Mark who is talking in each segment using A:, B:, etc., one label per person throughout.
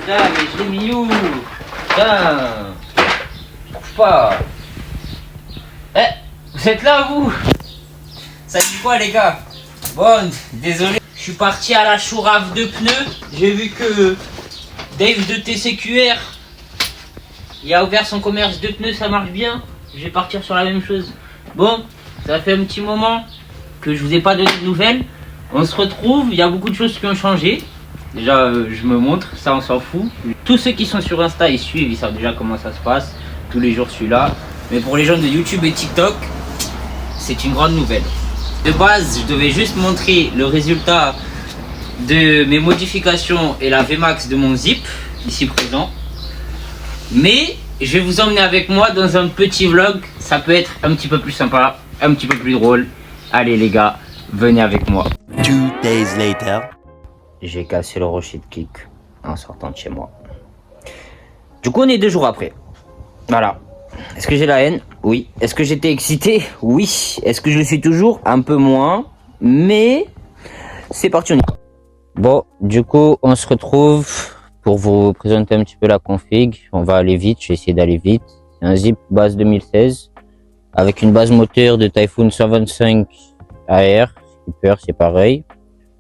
A: Putain, mais je l'ai mis où? Putain. Pas. Eh, vous êtes là, vous? Ça dit quoi, les gars? Bon, désolé. Je suis parti à la chourave de pneus. J'ai vu que Dave de TCQR, il a ouvert son commerce de pneus, ça marche bien. Je vais partir sur la même chose. Bon, ça fait un petit moment que je vous ai pas donné de nouvelles. On se retrouve, il y a beaucoup de choses qui ont changé. Déjà, je me montre, ça on s'en fout. Tous ceux qui sont sur Insta, ils suivent, ils savent déjà comment ça se passe. Tous les jours, je suis là. Mais pour les gens de YouTube et TikTok, c'est une grande nouvelle. De base, je devais juste montrer le résultat de mes modifications et la VMAX de mon Zip, ici présent. Mais je vais vous emmener avec moi dans un petit vlog. Ça peut être un petit peu plus sympa, un petit peu plus drôle. Allez les gars, venez avec moi.
B: 2 days later.
A: J'ai cassé le rocher de kick en sortant de chez moi. Du coup, on est 2 jours après. Voilà. Est-ce que j'ai la haine? Oui. Est-ce que j'étais excité? Oui. Est-ce que je le suis toujours? Un peu moins. Mais c'est parti, on y va. Bon, du coup, on se retrouve pour vous présenter un petit peu la config. On va aller vite, je vais essayer d'aller vite. C'est un Zip base 2016 avec une base moteur de Typhoon 125 AR. Skipper, c'est pareil.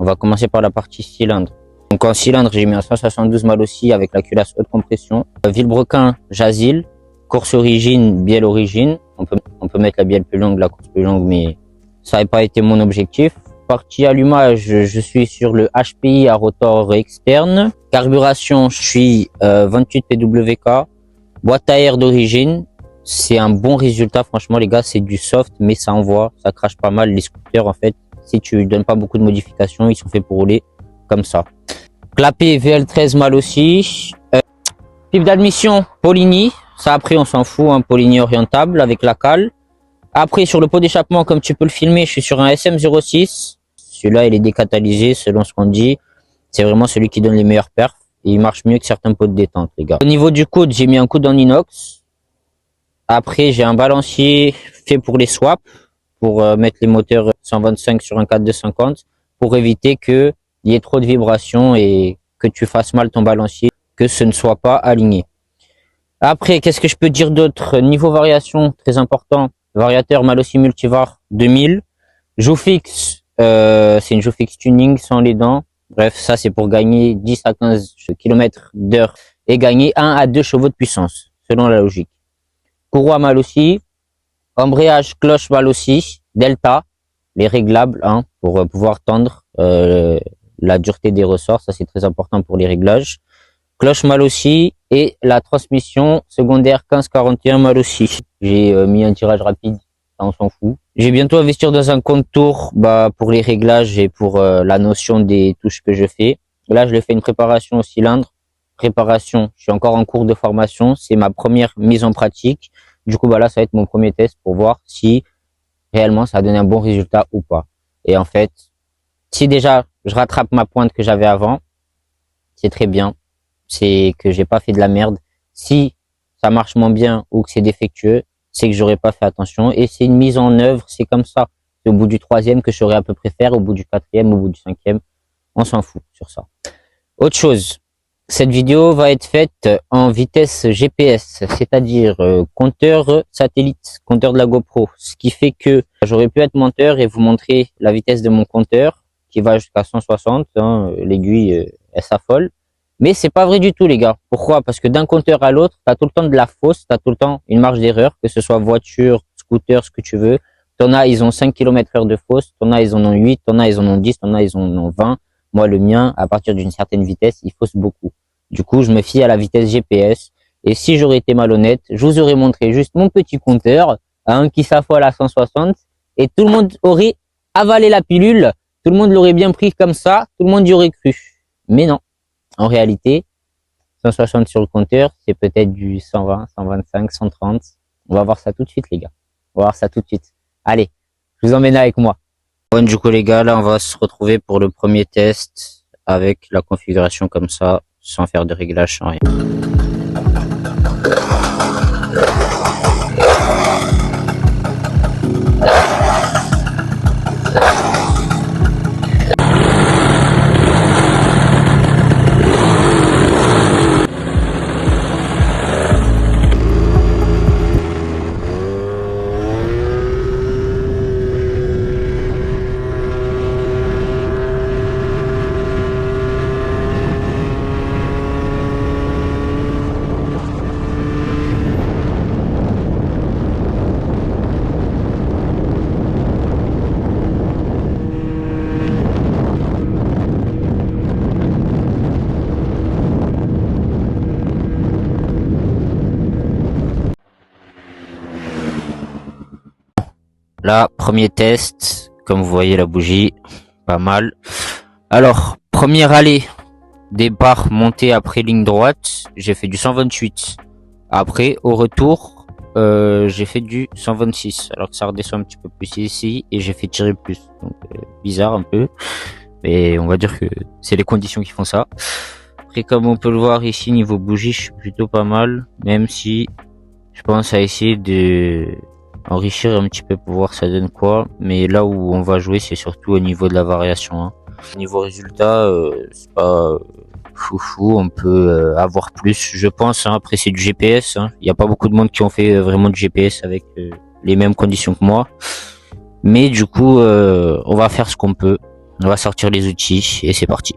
A: On va commencer par la partie cylindre. Donc en cylindre, j'ai mis un 172 mal aussi avec la culasse haute compression. Villebrequin, Jazil. Course origine, bielle origine. On peut mettre la bielle plus longue, la course plus longue, mais ça n'a pas été mon objectif. Partie allumage, je suis sur le HPI à rotor externe. Carburation, je suis 28 PWK. Boîte à air d'origine, c'est un bon résultat. Franchement, les gars, c'est du soft, mais ça envoie, ça crache pas mal. Les scooters, en fait, si tu donnes pas beaucoup de modifications, ils sont faits pour rouler comme ça. Clapet VL13 mal aussi. Pipe d'admission, Polini. Ça, après, on s'en fout, un Polini orientable avec la cale. Après, sur le pot d'échappement, comme tu peux le filmer, je suis sur un SM06. Celui-là, il est décatalysé, selon ce qu'on dit. C'est vraiment celui qui donne les meilleurs perfs. Et il marche mieux que certains pots de détente, les gars. Au niveau du coude, j'ai mis un coude en inox. Après, j'ai un balancier fait pour les swaps, pour mettre les moteurs 125 sur un 4250, pour éviter qu'il y ait trop de vibrations et que tu fasses mal ton balancier, que ce ne soit pas aligné. Après, qu'est-ce que je peux dire d'autre? Niveau variation, très important. Variateur Malossi Multivar 2000. Joue fixe, c'est une joue fixe tuning sans les dents. Bref, ça c'est pour gagner 10 à 15 km/h et gagner 1 à 2 chevaux de puissance, selon la logique. Courroie Malossi. Embrayage cloche Malossi. Delta, les réglables, hein, pour pouvoir tendre la dureté des ressorts. Ça c'est très important pour les réglages. Cloche Malossi et la transmission secondaire 1541 Malossi. J'ai mis un tirage rapide, ça on s'en fout. J'ai bientôt investir dans un compte tour pour les réglages et pour la notion des touches que je fais. Là, je fais une préparation au cylindre. Préparation, je suis encore en cours de formation. C'est ma première mise en pratique. Du coup, là, ça va être mon premier test pour voir si réellement ça a donné un bon résultat ou pas. Et en fait, si déjà je rattrape ma pointe que j'avais avant, c'est très bien. C'est que j'ai pas fait de la merde. Si ça marche moins bien ou que c'est défectueux, c'est que j'aurais pas fait attention. Et c'est une mise en œuvre, c'est comme ça. C'est au bout du 3e que je saurais à peu près faire, au bout du 4e, au bout du 5e. On s'en fout sur ça. Autre chose, cette vidéo va être faite en vitesse GPS, c'est-à-dire compteur satellite, compteur de la GoPro. Ce qui fait que j'aurais pu être monteur et vous montrer la vitesse de mon compteur qui va jusqu'à 160. Hein, l'aiguille, elle s'affole. Mais c'est pas vrai du tout, les gars. Pourquoi? Parce que d'un compteur à l'autre, tu as tout le temps de la fausse, tu as tout le temps une marge d'erreur, que ce soit voiture, scooter, ce que tu veux. T'en as, ils ont 5 km/h de fausse, t'en as, ils en ont 8, t'en as, ils en ont 10, t'en as, ils en ont 20. Moi, le mien, à partir d'une certaine vitesse, il fausse beaucoup. Du coup, je me fie à la vitesse GPS. Et si j'aurais été malhonnête, je vous aurais montré juste mon petit compteur, qui s'affole à 160, et tout le monde aurait avalé la pilule, tout le monde l'aurait bien pris comme ça, tout le monde y aurait cru. Mais non. En réalité, 160 sur le compteur, c'est peut-être du 120, 125, 130. On va voir ça tout de suite, les gars. On va voir ça tout de suite. Allez, je vous emmène avec moi. Bon, du coup, les gars, là, on va se retrouver pour le premier test avec la configuration comme ça, sans faire de réglage, sans rien. Là, premier test, comme vous voyez la bougie, pas mal. Alors, première allée, départ, montée après ligne droite, j'ai fait du 128. Après, au retour, j'ai fait du 126, alors que ça redescend un petit peu plus ici, et j'ai fait tirer plus. Donc, bizarre un peu, mais on va dire que c'est les conditions qui font ça. Après, comme on peut le voir ici, niveau bougie, je suis plutôt pas mal, même si je pense à essayer de enrichir un petit peu pour voir ça donne quoi. Mais là où on va jouer, c'est surtout au niveau de la variation. Hein. Niveau résultat, c'est pas foufou, on peut avoir plus, je pense. Hein. Après, c'est du GPS. Hein. Il n'y a pas beaucoup de monde qui ont fait vraiment du GPS avec les mêmes conditions que moi. Mais du coup, on va faire ce qu'on peut. On va sortir les outils et c'est parti.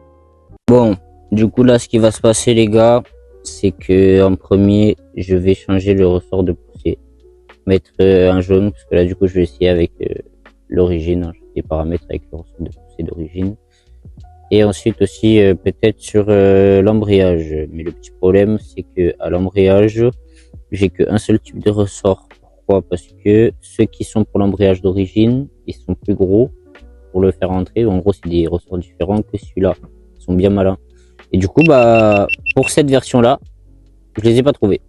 A: Bon, du coup là, ce qui va se passer, les gars, c'est que en premier, je vais changer le ressort de poussée, mettre un jaune parce que là, du coup, je vais essayer avec l'origine, hein, des paramètres avec le ressort de poussée d'origine. Et ensuite aussi peut-être sur l'embrayage. Mais le petit problème, c'est que à l'embrayage, j'ai qu'un seul type de ressort. Pourquoi? Parce que ceux qui sont pour l'embrayage d'origine, ils sont plus gros pour le faire entrer. En gros, c'est des ressorts différents que celui-là. Ils sont bien malins. Et du coup, bah, pour cette version-là, je les ai pas trouvés.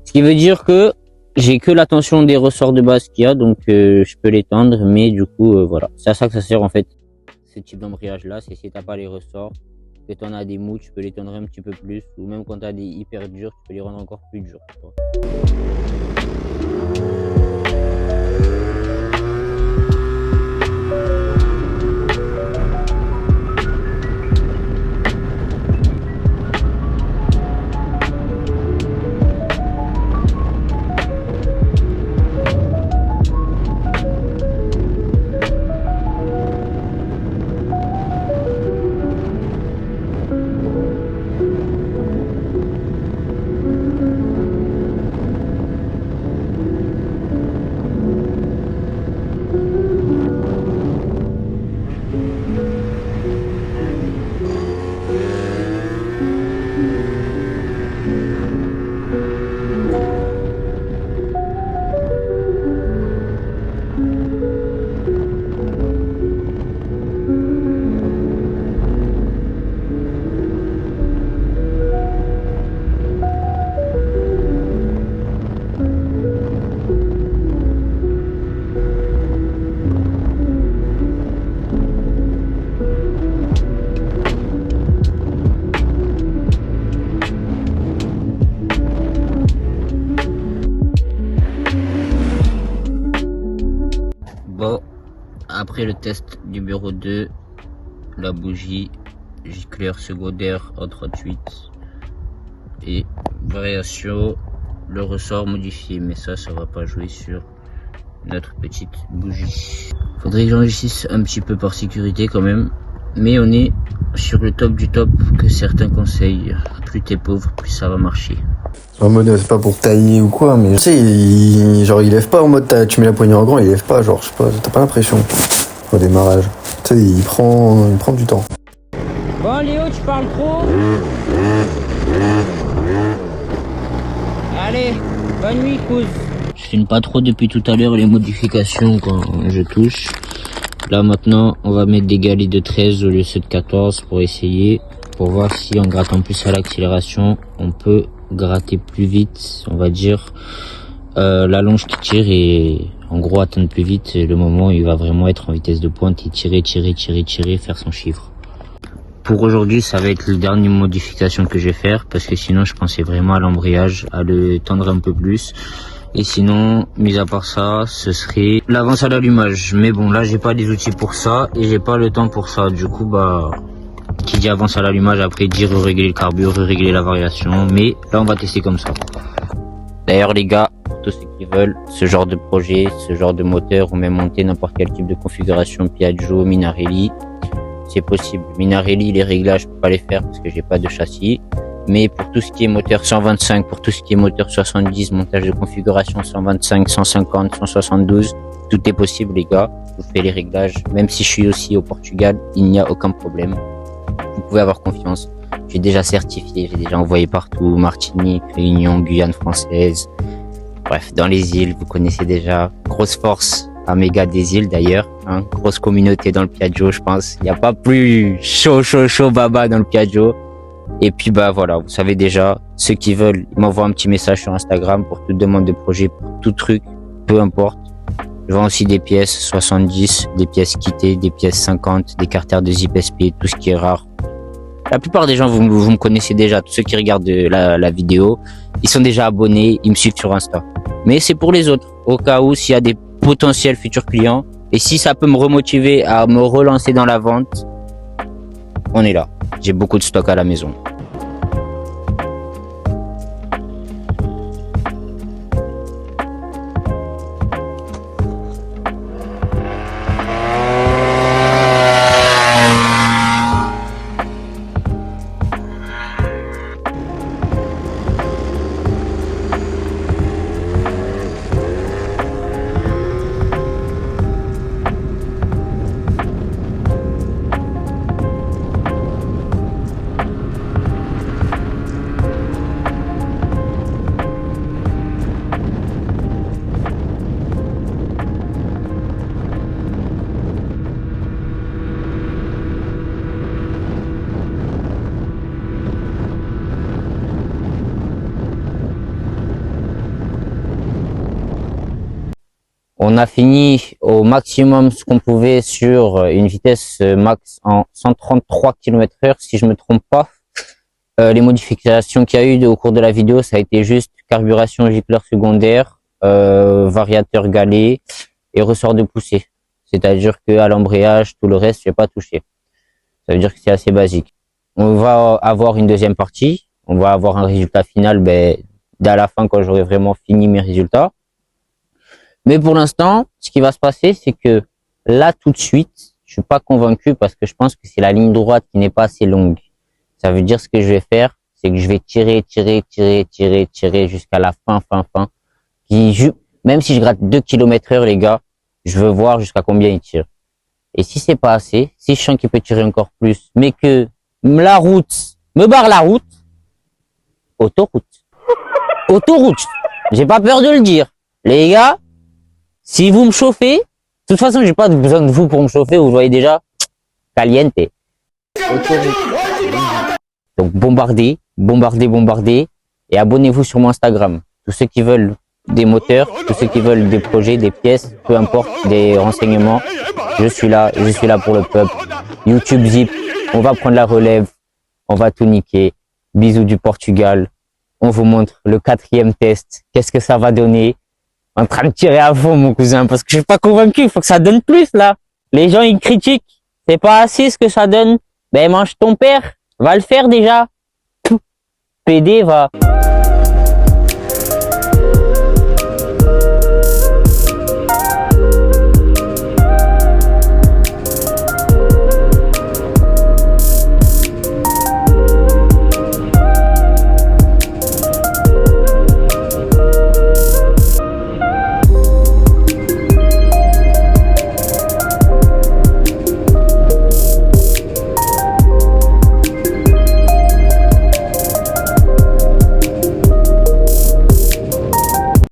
A: Ce qui veut dire que j'ai que la tension des ressorts de base qu'il y a, donc je peux l'étendre. Mais du coup, voilà, c'est à ça que ça sert en fait. Ce type d'embrayage là, c'est si t'as pas les ressorts, que t'en as des mous, tu peux les tendre un petit peu plus, ou même quand t'as des hyper durs, tu peux les rendre encore plus durs. Bon, après le test numéro 2, la bougie gicleur secondaire en 38 et variation, le ressort modifié, mais ça va pas jouer sur notre petite bougie. Faudrait que j'enrichisse un petit peu par sécurité quand même, mais on est sur le top du top que certains conseillent. Plus t'es pauvre, plus ça va marcher.
C: En mode, c'est pas pour tailler ou quoi, mais tu sais, il lève pas en mode, tu mets la poignée en grand, il lève pas, genre, je sais pas, t'as pas l'impression au démarrage. Tu sais, il prend du temps.
A: Bon, Léo, tu parles trop. Allez, bonne nuit, cousin. Je filme pas trop depuis tout à l'heure les modifications quand je touche. Là, maintenant, on va mettre des galets de 13 au lieu de 14 pour essayer, pour voir si en grattant plus à l'accélération, on peut gratter plus vite, on va dire, la longe qui tire et en gros atteindre plus vite le moment où il va vraiment être en vitesse de pointe et tirer, faire son chiffre. Pour aujourd'hui, ça va être la dernière modification que je vais faire parce que sinon je pensais vraiment à l'embrayage, à le tendre un peu plus. Et sinon, mis à part ça, ce serait l'avance à l'allumage. Mais bon, là j'ai pas les outils pour ça et j'ai pas le temps pour ça. Du coup, bah, qui dit avance à l'allumage, après dire régler le carburant, régler la variation. Mais là, on va tester comme ça. D'ailleurs, les gars, pour tous ceux qui veulent ce genre de projet, ce genre de moteur, ou même monter n'importe quel type de configuration Piaggio, Minarelli, c'est possible. Minarelli, les réglages, je peux pas les faire parce que j'ai pas de châssis. Mais pour tout ce qui est moteur 125, pour tout ce qui est moteur 70, montage de configuration 125, 150, 172, tout est possible, les gars. Je vous fais les réglages. Même si je suis aussi au Portugal, il n'y a aucun problème. Vous pouvez avoir confiance. J'ai déjà certifié, j'ai déjà envoyé partout. Martinique, Réunion, Guyane française. Bref, dans les îles, vous connaissez déjà. Grosse force à Méga des Îles d'ailleurs. Hein, grosse communauté dans le Piaggio, je pense. Il n'y a pas plus chaud baba dans le Piaggio. Et puis bah voilà, vous savez déjà, ceux qui veulent, ils m'envoient un petit message sur Instagram pour toute demande de projet, pour tout truc, peu importe. Je vends aussi des pièces 70, des pièces quittées, des pièces 50, des carters de Zip SP, tout ce qui est rare. La plupart des gens, vous me connaissez déjà, tous ceux qui regardent la vidéo, ils sont déjà abonnés, ils me suivent sur Insta. Mais c'est pour les autres, au cas où s'il y a des potentiels futurs clients, et si ça peut me remotiver à me relancer dans la vente, on est là. J'ai beaucoup de stock à la maison. On a fini au maximum ce qu'on pouvait sur une vitesse max en 133 km/h, si je me trompe pas. Les modifications qu'il y a eu au cours de la vidéo, ça a été juste carburation gicleur secondaire, variateur galet et ressort de poussée. C'est-à-dire qu'à l'embrayage, tout le reste, je n'ai pas touché. Ça veut dire que c'est assez basique. On va avoir une deuxième partie. On va avoir un résultat final dès la fin, quand j'aurai vraiment fini mes résultats. Mais pour l'instant, ce qui va se passer, c'est que là, tout de suite, je suis pas convaincu parce que je pense que c'est la ligne droite qui n'est pas assez longue. Ça veut dire ce que je vais faire, c'est que je vais tirer jusqu'à la fin. Même si je gratte 2 km/h, les gars, je veux voir jusqu'à combien il tire. Et si c'est pas assez, si je sens qu'il peut tirer encore plus, mais que la route me barre la route, autoroute. J'ai pas peur de le dire. Les gars, si vous me chauffez, de toute façon, j'ai pas besoin de vous pour me chauffer, vous voyez déjà, caliente. Autoroute. Donc, bombardez, et abonnez-vous sur mon Instagram. Tous ceux qui veulent des moteurs, tous ceux qui veulent des projets, des pièces, peu importe, des renseignements, je suis là pour le peuple. YouTube Zip, on va prendre la relève, on va tout niquer. Bisous du Portugal. On vous montre le 4e test. Qu'est-ce que ça va donner? En train de tirer à fond, mon cousin, parce que je suis pas convaincu. Il faut que ça donne plus, là. Les gens, ils critiquent. C'est pas assez ce que ça donne. Ben, mange ton père. Va le faire déjà. PD, va.